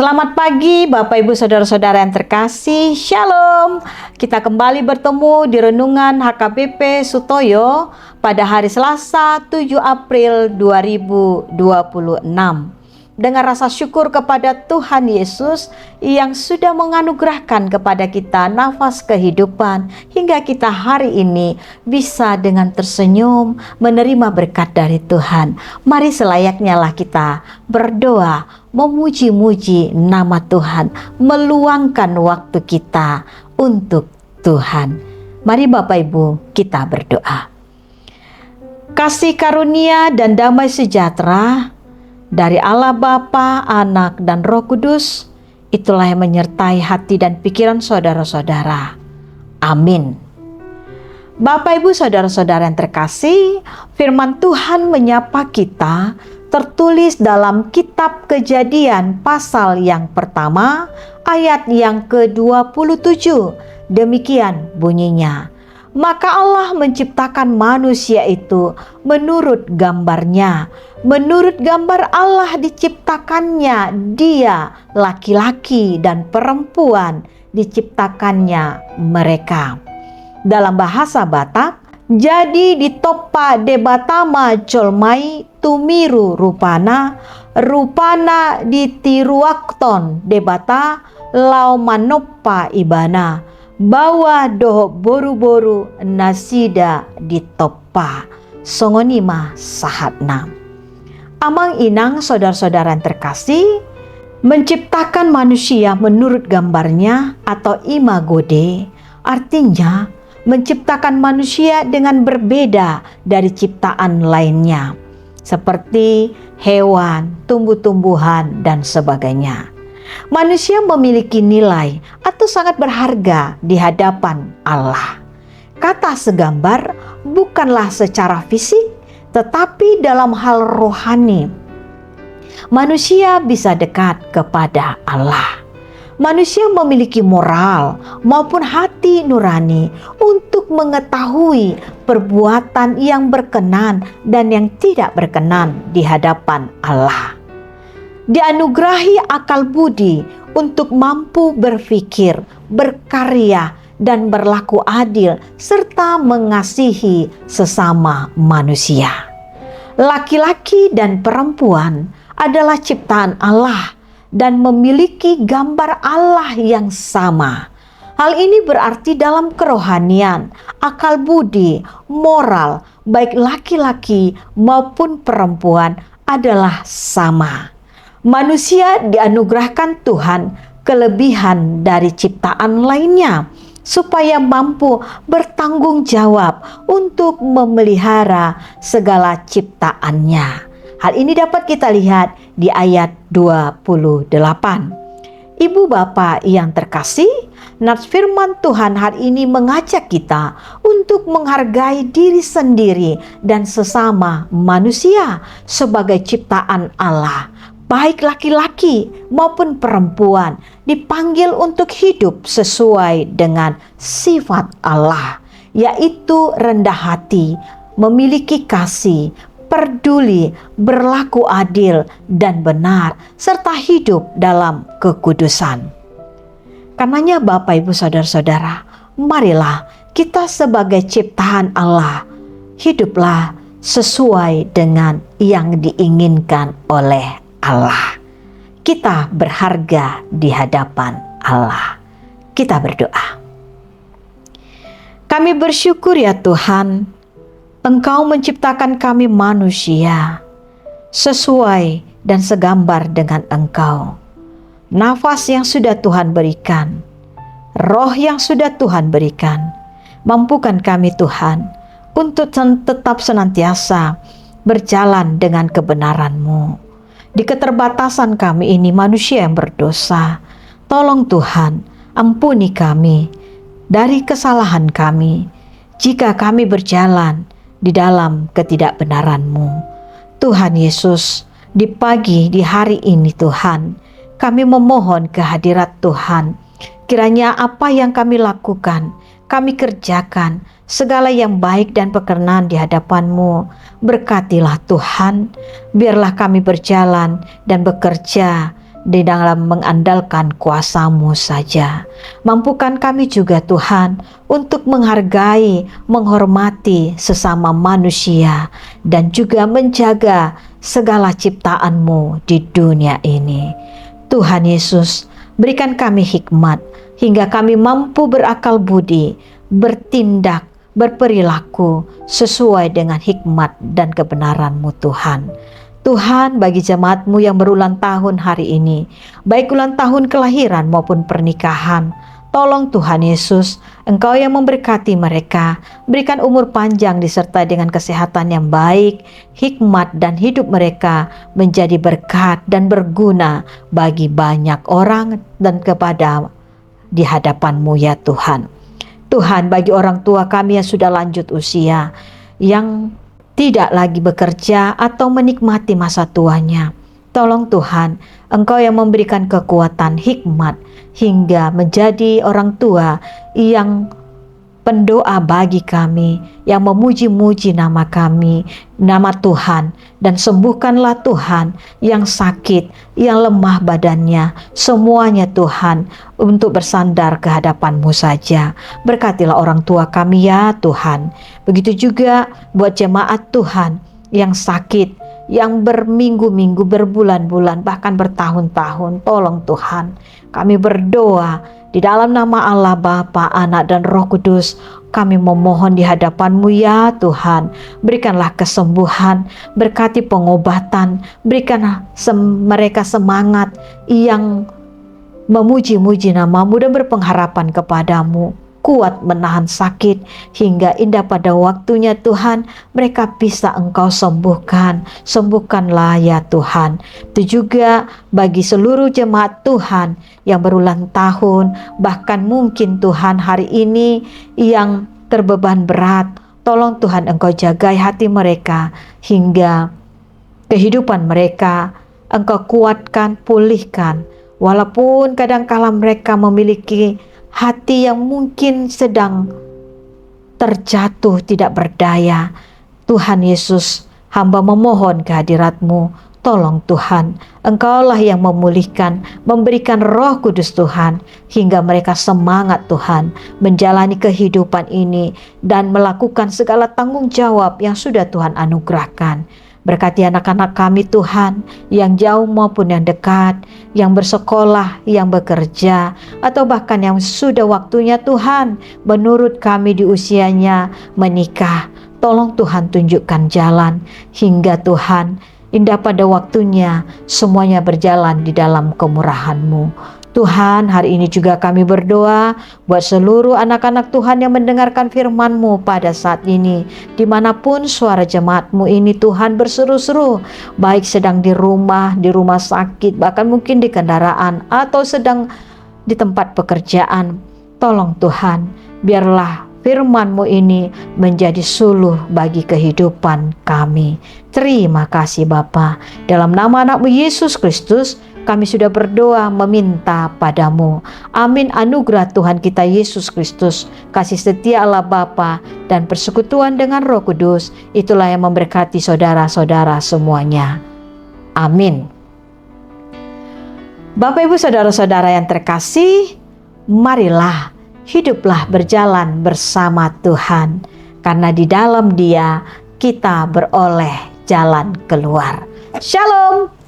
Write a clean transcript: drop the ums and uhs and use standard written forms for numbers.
Selamat pagi Bapak Ibu Saudara-saudara yang terkasih, Shalom. Kita kembali bertemu di Renungan HKBP Sutoyo pada hari Selasa 7 April 2026. Dengan rasa syukur kepada Tuhan Yesus yang sudah menganugerahkan kepada kita nafas kehidupan hingga kita hari ini bisa dengan tersenyum menerima berkat dari Tuhan. Mari selayaknya lah kita berdoa, memuji-muji nama Tuhan, meluangkan waktu kita untuk Tuhan. Mari Bapak Ibu kita berdoa. Kasih karunia dan damai sejahtera dari Allah Bapa, Anak, dan Roh Kudus, itulah yang menyertai hati dan pikiran saudara-saudara. Amin. Bapak Ibu Saudara-saudara yang terkasih, firman Tuhan menyapa kita tertulis dalam kitab Kejadian pasal yang pertama, ayat yang ke-27. Demikian bunyinya. Maka Allah menciptakan manusia itu menurut gambarnya. Menurut gambar Allah diciptakannya dia, laki-laki dan perempuan diciptakannya mereka. Dalam bahasa Batak, jadi ditopa debatama colmai tumiru rupana, rupana ditiruakton debata lau manopa ibana, bawa doho boru-boru nasida ditopa. Songonima sahatna. Amang inang saudara-saudara yang terkasih, menciptakan manusia menurut gambarnya atau imago Dei, artinya menciptakan manusia dengan berbeda dari ciptaan lainnya, seperti hewan, tumbuh-tumbuhan, dan sebagainya. Manusia memiliki nilai atau sangat berharga di hadapan Allah. Kata segambar bukanlah secara fisik, tetapi dalam hal rohani. Manusia bisa dekat kepada Allah. Manusia memiliki moral maupun hati nurani untuk mengetahui perbuatan yang berkenan dan yang tidak berkenan di hadapan Allah. Dianugerahi akal budi untuk mampu berpikir, berkarya, dan berlaku adil serta mengasihi sesama manusia. Laki-laki dan perempuan adalah ciptaan Allah dan memiliki gambar Allah yang sama. Hal ini berarti dalam kerohanian, akal budi, moral, baik laki-laki maupun perempuan adalah sama. Manusia dianugerahkan Tuhan kelebihan dari ciptaan lainnya, supaya mampu bertanggung jawab untuk memelihara segala ciptaannya. Hal ini dapat kita lihat di ayat 28. Ibu bapak yang terkasih, nats firman Tuhan hari ini mengajak kita untuk menghargai diri sendiri dan sesama manusia sebagai ciptaan Allah. Baik laki-laki maupun perempuan dipanggil untuk hidup sesuai dengan sifat Allah, yaitu rendah hati, memiliki kasih, peduli, berlaku adil dan benar, serta hidup dalam kekudusan. Karenanya Bapak Ibu Saudara-saudara, marilah kita sebagai ciptaan Allah, hiduplah sesuai dengan yang diinginkan oleh Allah. Kita berharga di hadapan Allah. Kita berdoa. Kami bersyukur ya Tuhan, Engkau menciptakan kami manusia sesuai dan segambar dengan Engkau. Nafas yang sudah Tuhan berikan, roh yang sudah Tuhan berikan, mampukan kami Tuhan untuk tetap senantiasa berjalan dengan kebenaran-Mu. Di keterbatasan kami ini manusia yang berdosa, tolong Tuhan, ampuni kami dari kesalahan kami jika kami berjalan di dalam ketidakbenaran-Mu. Tuhan Yesus, di pagi di hari ini Tuhan, kami memohon kehadirat Tuhan. Kiranya apa yang kami lakukan, kami kerjakan, segala yang baik dan berkenan di hadapan-Mu. Berkatilah Tuhan, biarlah kami berjalan dan bekerja di dalam mengandalkan kuasa-Mu saja. Mampukan kami juga Tuhan untuk menghargai, menghormati sesama manusia dan juga menjaga segala ciptaan-Mu di dunia ini. Tuhan Yesus, berikan kami hikmat hingga kami mampu berakal budi, bertindak, berperilaku sesuai dengan hikmat dan kebenaran-Mu Tuhan. Tuhan, bagi jemaat-Mu yang berulang tahun hari ini, baik ulang tahun kelahiran maupun pernikahan, tolong Tuhan Yesus, Engkau yang memberkati mereka, berikan umur panjang disertai dengan kesehatan yang baik, hikmat dan hidup mereka menjadi berkat dan berguna bagi banyak orang dan kepada di hadapan-Mu ya Tuhan. Tuhan, bagi orang tua kami yang sudah lanjut usia, yang tidak lagi bekerja atau menikmati masa tuanya, tolong Tuhan, Engkau yang memberikan kekuatan hikmat hingga menjadi orang tua yang pendoa bagi kami, yang memuji-muji nama kami, nama Tuhan, dan sembuhkanlah Tuhan yang sakit, yang lemah badannya, semuanya Tuhan, untuk bersandar ke hadapan-Mu saja. Berkatilah orang tua kami ya Tuhan. Begitu juga buat jemaat Tuhan yang sakit, yang berminggu-minggu, berbulan-bulan, bahkan bertahun-tahun. Tolong Tuhan, kami berdoa di dalam nama Allah Bapa, Anak dan Roh Kudus. Kami memohon di hadapan-Mu ya Tuhan, berikanlah kesembuhan, berkati pengobatan, berikanlah mereka semangat yang memuji-muji nama-Mu dan berpengharapan kepadamu, kuat menahan sakit hingga indah pada waktunya Tuhan, mereka bisa Engkau sembuhkan. Sembuhkanlah ya Tuhan. Itu juga bagi seluruh jemaat Tuhan yang berulang tahun, bahkan mungkin Tuhan hari ini yang terbeban berat, tolong Tuhan Engkau jagai hati mereka hingga kehidupan mereka Engkau kuatkan, pulihkan. Walaupun kadangkala mereka memiliki hati yang mungkin sedang terjatuh, tidak berdaya, Tuhan Yesus, hamba memohon kehadirat-Mu. Tolong Tuhan, Engkaulah yang memulihkan, memberikan Roh Kudus Tuhan, hingga mereka semangat Tuhan menjalani kehidupan ini dan melakukan segala tanggung jawab yang sudah Tuhan anugerahkan. Berkati anak-anak kami Tuhan, yang jauh maupun yang dekat, yang bersekolah, yang bekerja, atau bahkan yang sudah waktunya Tuhan menurut kami di usianya menikah. Tolong Tuhan tunjukkan jalan hingga Tuhan indah pada waktunya semuanya berjalan di dalam kemurahan-Mu. Tuhan, hari ini juga kami berdoa buat seluruh anak-anak Tuhan yang mendengarkan firman-Mu pada saat ini. Dimanapun suara jemaat-Mu ini Tuhan berseru-seru, baik sedang di rumah sakit, bahkan mungkin di kendaraan, atau sedang di tempat pekerjaan. Tolong Tuhan, biarlah firman-Mu ini menjadi suluh bagi kehidupan kami. Terima kasih Bapa. Dalam nama anak-Mu Yesus Kristus, kami sudah berdoa meminta padamu. Amin. Anugerah Tuhan kita Yesus Kristus, kasih setia Allah Bapa, dan persekutuan dengan Roh Kudus, itulah yang memberkati saudara-saudara semuanya. Amin. Bapak Ibu saudara-saudara yang terkasih, marilah hiduplah berjalan bersama Tuhan, karena di dalam Dia kita beroleh jalan keluar. Shalom.